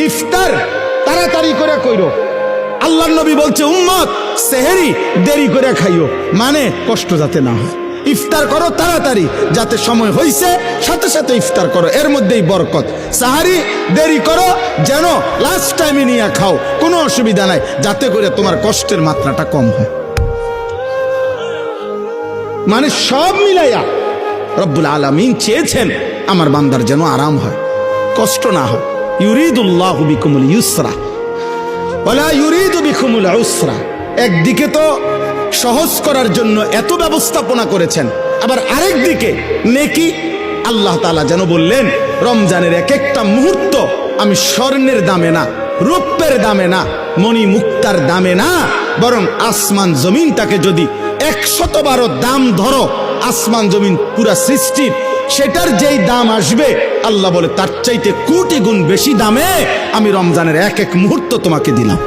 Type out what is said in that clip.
ইফতার তাড়াতাড়ি করে কইরো। আল্লাহর নবী বলছে উম্মত সেহেরি দেরি করে খাইও, মানে কষ্ট যাতে না হয়। ইফতার করো তাড়াতাড়ি, যাতে সময় হইছে সাথে সাথে ইফতার করো, এর মধ্যেই বরকত। সাহারি দেরি করো, যেন লাস্ট টাইমে নিয়ে খাও, কোনো অসুবিধা নাই, যাতে করে তোমার কষ্টের মাত্রাটা কম হয়। মানে সব মিলাইয়া রব্বুল আলামিন চেয়েছেন আমার বান্দার যেন আরাম হয়, কষ্ট না হয়। ইউরিদুল্লাহু বিকুমুল ইউসরা ওয়ালা ইউরিদু বিকুমুল উসরা। একদিকে তো সহজ করার জন্য এত ব্যবস্থাপনা করেছেন, আবার আরেক দিকে নেকি। আল্লাহ তাআলা যেন বললেন রমজানের এক একটা মুহূর্ত আমি স্বর্ণের দামে না, রূপের দামে না, মণি মুক্তার দামে না, বরং আসমান জমিনটাকে যদি 100 দাম ধরো, আসমান জমিন পুরা সৃষ্টির, সেটার যেই দাম আসবে আল্লাহ বলে তার চাইতে কোটি গুণ বেশি দামে আমি রমজানের এক এক মুহূর্ত তোমাকে দিলাম।